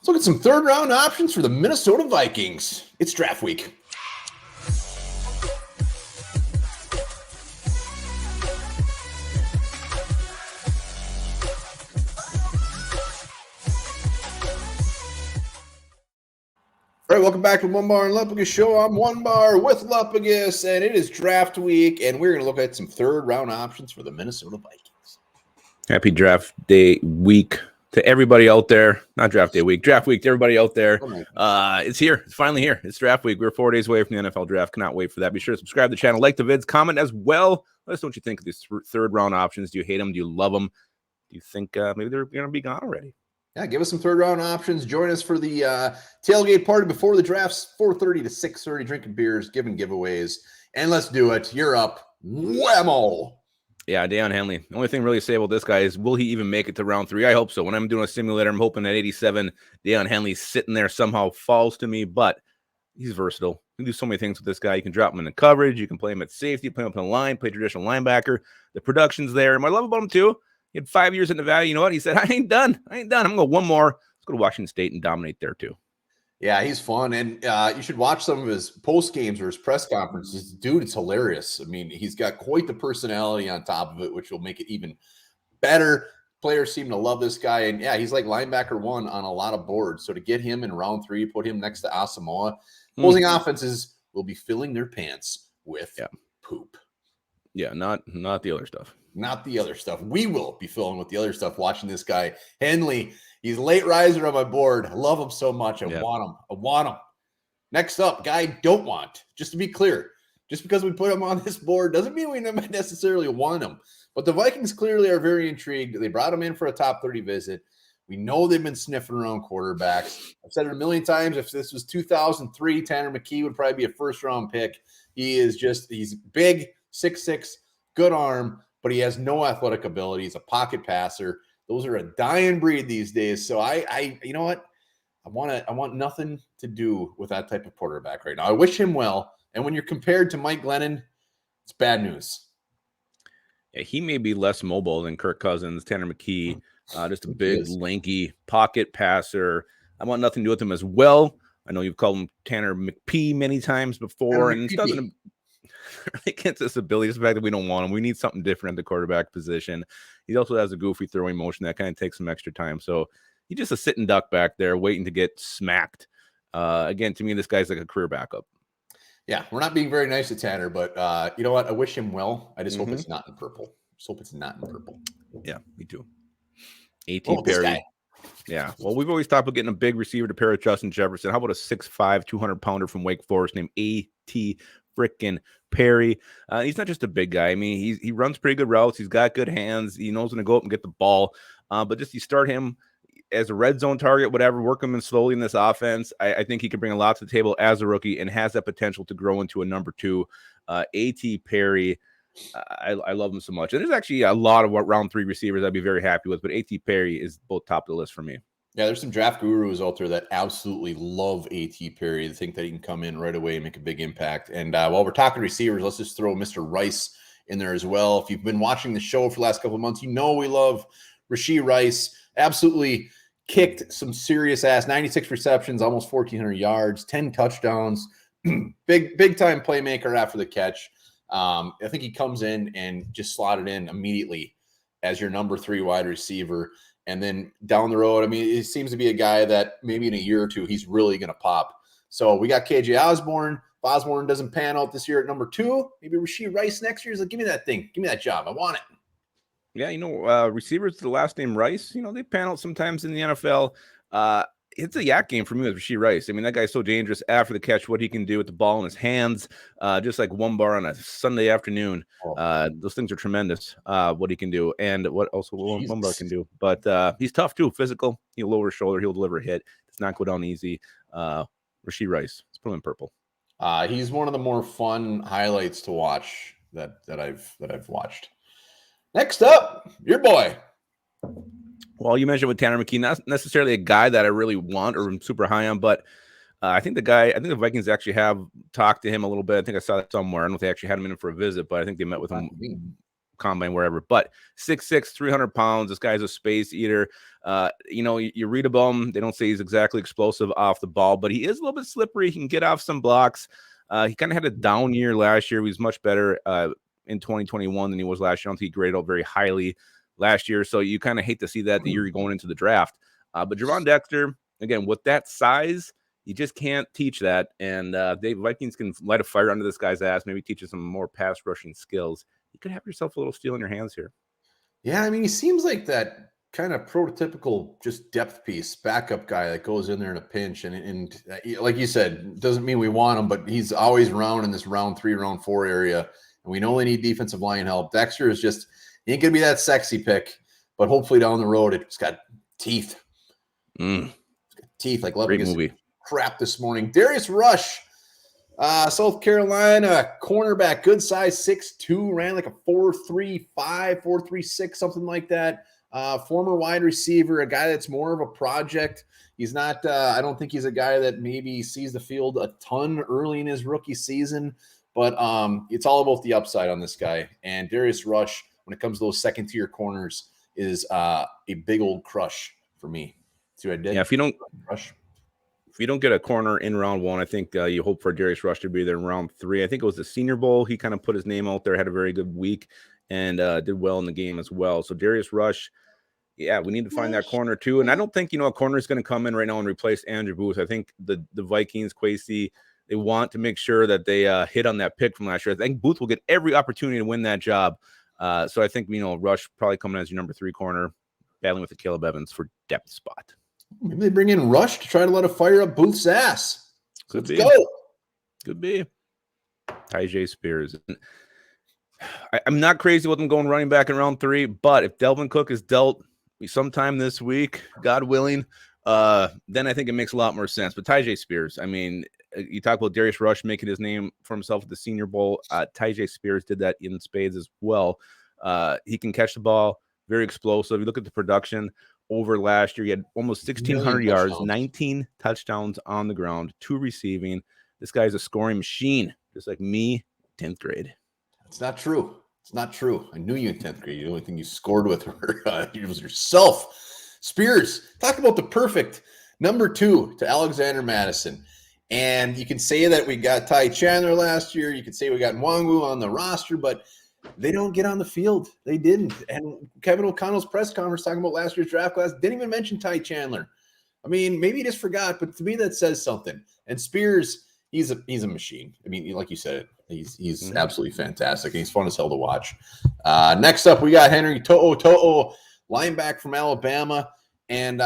Let's look at some third-round options for the Minnesota Vikings. It's draft week. All right, welcome back to Onebar and Lupagus Show. I'm Onebar with Lupagus, and it is draft week, and we're going to look at some third-round options for the Minnesota Vikings. Happy draft day week to everybody out there. Not draft day week, draft week to everybody out there. It's here. It's finally here. It's draft week. We're 4 days away from the NFL draft. Cannot wait for that. Be sure to subscribe to the channel, like the vids, comment as well. Let us know what you think of these third-round options. Do you hate them? Do you love them? Do you think maybe they're going to be gone already? Yeah, give us some third-round options. Join us for the tailgate party before the drafts, 4:30 to 6:30, drinking beers, giving giveaways, and let's do it. You're up. Whammo! Yeah, Deion Henley. The only thing really to say about this guy is, will he even make it to round 3? I hope so. When I'm doing a simulator, I'm hoping at 87, Deion Henley sitting there somehow falls to me, but he's versatile. You can do so many things with this guy. You can drop him in the coverage. You can play him at safety, play him up in the line, play traditional linebacker. The production's there. And what I love about him, too, he had 5 years in Nevada. You know what? He said, I ain't done. I'm going to go one more. Let's go to Washington State and dominate there, too. Yeah, he's fun. And you should watch some of his post games or his press conferences. Dude, it's hilarious. I mean, he's got quite the personality on top of it, which will make it even better. Players seem to love this guy. And yeah, he's like linebacker 1 on a lot of boards. So to get him in round 3, put him next to Asamoah, opposing offenses will be filling their pants with poop. Yeah, not the other stuff. Not the other stuff. We will be filling with the other stuff watching this guy. Henley, he's a late riser on my board. I love him so much. I want him. Next up, guy I don't want. Just to be clear, just because we put him on this board doesn't mean we necessarily want him. But the Vikings clearly are very intrigued. They brought him in for a top 30 visit. We know they've been sniffing around quarterbacks. I've said it a million times. If this was 2003, Tanner McKee would probably be a first-round pick. He's big, 6'6", good arm, but he has no athletic ability. He's a pocket passer. Those are a dying breed these days. So I you know what? I want nothing to do with that type of quarterback right now. I wish him well. And when you're compared to Mike Glennon, it's bad news. Yeah, he may be less mobile than Kirk Cousins, Tanner McKee, just a big, lanky pocket passer. I want nothing to do with him as well. I know you've called him Tanner McPee many times before, and it doesn't against his ability. Just the fact that we don't want him. We need something different at the quarterback position. He also has a goofy throwing motion that kind of takes some extra time. So he's just a sitting duck back there waiting to get smacked. Again, to me, this guy's like a career backup. Yeah, we're not being very nice to Tanner, but you know what? I wish him well. I just hope it's not in purple. Yeah, me too. A.T. Perry. Yeah, well, we've always talked about getting a big receiver to pair with Justin Jefferson. How about a 6'5", 200-pounder from Wake Forest named A.T. frickin' Perry? He's not just a big guy. I mean, he runs pretty good routes. He's got good hands. He knows when to go up and get the ball. But just you start him as a red zone target, whatever, work him in slowly in this offense. I think he can bring a lot to the table as a rookie and has that potential to grow into a number 2. A.T. Perry, I love him so much. And there's actually a lot of round 3 receivers I'd be very happy with, but A.T. Perry is both top of the list for me. Yeah, there's some draft gurus out there that absolutely love A.T. Perry. They think that he can come in right away and make a big impact. And while we're talking receivers, let's just throw Mr. Rice in there as well. If you've been watching the show for the last couple of months, you know we love Rashee Rice. Absolutely kicked some serious ass. 96 receptions, almost 1,400 yards, 10 touchdowns. big time playmaker after the catch. I think he comes in and just slotted in immediately as your number 3 wide receiver. And then down the road, I mean, it seems to be a guy that maybe in a year or two, he's really going to pop. So we got KJ Osborne. If Osborne doesn't pan out this year at number 2, maybe Rashee Rice next year. He's like, give me that thing. Give me that job. I want it. Yeah, receivers with the last name Rice, they pan out sometimes in the NFL. It's a yak game for me with Rashee Rice. I mean, that guy's so dangerous after the catch, what he can do with the ball in his hands, just like Onebar on a Sunday afternoon. Those things are tremendous, what he can do and what Onebar can do. But he's tough, too, physical. He'll lower his shoulder. He'll deliver a hit. Does not go down easy. Rashee Rice. Let's put him in purple. He's one of the more fun highlights to watch that I've watched. Next up, your boy. Well, you mentioned with Tanner McKee, not necessarily a guy that I really want or am super high on, but I think the Vikings actually have talked to him a little bit. I think I saw that somewhere. I don't know if they actually had him in for a visit, but I think they met with him combine, wherever. But 6'6", 300 pounds. This guy's a space eater. You read about him. They don't say he's exactly explosive off the ball, but he is a little bit slippery. He can get off some blocks. He kind of had a down year last year. He was much better in 2021 than he was last year. I don't think he graded out very highly last year. So you kind of hate to see that the year you're going into the draft. But Javon Dexter, again, with that size, you just can't teach that. And the Vikings can light a fire under this guy's ass, maybe teach you some more pass rushing skills. You could have yourself a little steal in your hands here. Yeah, I mean, he seems like that kind of prototypical just depth piece, backup guy that goes in there in a pinch. And like you said, doesn't mean we want him, but he's always around in this round 3, round 4 area. And we know they need defensive line help. Dexter is just, he ain't going to be that sexy pick, but hopefully down the road, it's got teeth. It's got teeth like Great movie. Crap this morning. Darius Rush, South Carolina cornerback, good size, 6'2", ran like a 4.35, 4.36, something like that. Former wide receiver, a guy that's more of a project. He's not, I don't think he's a guy that maybe sees the field a ton early in his rookie season, but it's all about the upside on this guy. And Darius Rush, when it comes to those second-tier corners, is a big old crush for me. See what I did? Yeah, if you don't get a corner in round 1, I think you hope for Darius Rush to be there in round 3. I think it was the Senior Bowl. He kind of put his name out there, had a very good week, and did well in the game as well. So Darius Rush, yeah, we need to find that corner too. And I don't think, a corner is going to come in right now and replace Andrew Booth. I think the Vikings, Kwesi, they want to make sure that they hit on that pick from last year. I think Booth will get every opportunity to win that job. So I think, Rush probably coming as your number 3 corner, battling with the Caleb Evans for depth spot. Maybe they bring in Rush to try to let it fire up Booth's ass. Could be. Could be. Tyjae Spears. I'm not crazy with them going running back in round 3, but if Delvin Cook is dealt sometime this week, God willing, then I think it makes a lot more sense. But Tyjae Spears, I mean, you talk about Darius Rush making his name for himself at the Senior Bowl. Tyjae Spears did that in spades as well. He can catch the ball, very explosive. You look at the production over last year, he had almost 1,600 yards, 19 touchdowns on the ground, 2 receiving. This guy's a scoring machine, just like me, 10th grade. It's not true. It's not true. I knew you in 10th grade. The only thing you scored with was yourself. Spears, talk about the perfect number 2 to Alexander Madison. And you can say that we got Ty Chandler last year. You can say we got Nwangu on the roster, but they don't get on the field. They didn't. And Kevin O'Connell's press conference talking about last year's draft class didn't even mention Ty Chandler. I mean, maybe he just forgot, but to me that says something. And Spears, he's a machine. I mean, like you said, he's absolutely fantastic, and he's fun as hell to watch. Next up, we got Henry To'o, linebacker from Alabama. And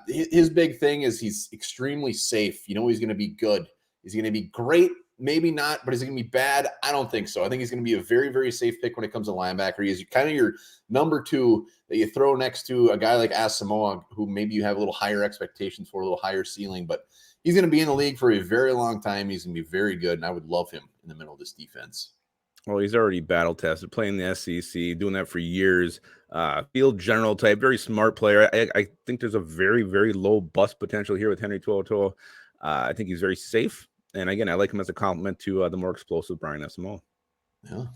his big thing is he's extremely safe. He's going to be good. He's going to be great. Maybe not, but is he going to be bad? I don't think so. I think he's going to be a very, very safe pick when it comes to linebacker. He's kind of your number 2 that you throw next to a guy like Asamoah, who maybe you have a little higher expectations for, a little higher ceiling, but he's going to be in the league for a very long time. He's going to be very good, and I would love him in the middle of this defense. Well, he's already battle tested, playing the SEC, doing that for years. Field general type, very smart player. I think there's a very, very low bust potential here with Henry To'o. I think he's very safe. And again, I like him as a compliment to the more explosive Brian Asamoah. Yeah.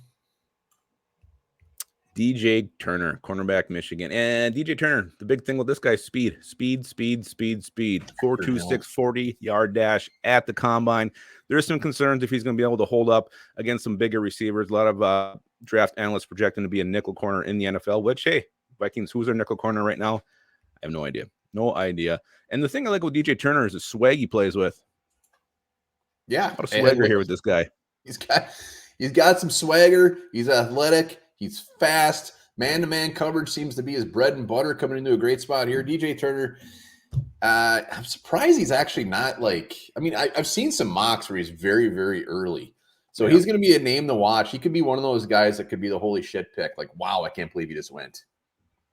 DJ Turner, cornerback, Michigan. And DJ Turner, the big thing with this guy, speed. 4.26, 40-yard dash at the combine. There's some concerns if he's going to be able to hold up against some bigger receivers. A lot of draft analysts projecting to be a nickel corner in the NFL, which, hey, Vikings, who's their nickel corner right now? I have no idea. No idea. And the thing I like with DJ Turner is the swag he plays with. Yeah. A lot of swagger here with this guy. He's got some swagger. He's athletic. He's fast. Man-to-man coverage seems to be his bread and butter, coming into a great spot here. DJ Turner, I'm surprised he's actually not I've seen some mocks where he's very, very early. So he's going to be a name to watch. He could be one of those guys that could be the holy shit pick. Like, wow, I can't believe he just went.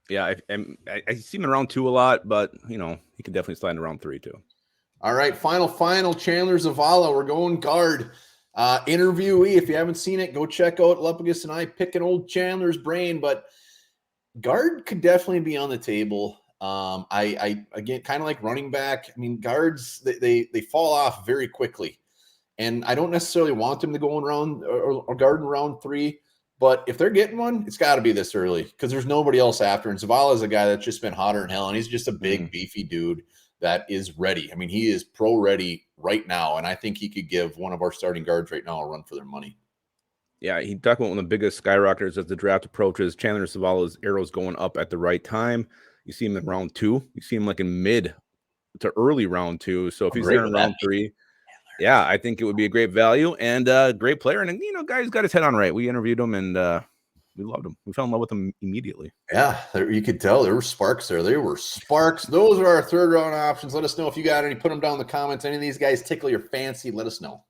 Yeah, I see him in round 2 a lot, but, he could definitely slide in round 3 too. All right, final. Chandler Zavala. We're going guard. Interviewee. If you haven't seen it, go check out Lupagus and I picking old Chandler's brain. But guard could definitely be on the table. I again, kind of like running back. I mean, guards they fall off very quickly, and I don't necessarily want them to go in round or guard in round 3. But if they're getting one, it's got to be this early because there's nobody else after. And Zavala is a guy that's just been hotter than hell, and he's just a big, beefy dude that is ready. I mean, he is pro ready right now, and I think he could give one of our starting guards right now a run for their money. Yeah, he talked about one of the biggest skyrocketers as the draft approaches. Chandler Zavala's arrows going up at the right time. You see him in round 2. You see him like in mid to early round 2. So if he's there in round 3, yeah, I think it would be a great value and a great player. And, guy's got his head on right. We interviewed him and we loved him. We fell in love with him immediately. Yeah, you could tell there were sparks there. There were sparks. Those are our third round options. Let us know if you got any. Put them down in the comments. Any of these guys tickle your fancy, let us know.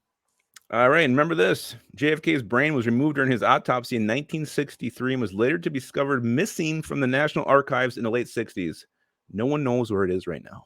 All right, and remember this. JFK's brain was removed during his autopsy in 1963 and was later to be discovered missing from the National Archives in the late 60s. No one knows where it is right now.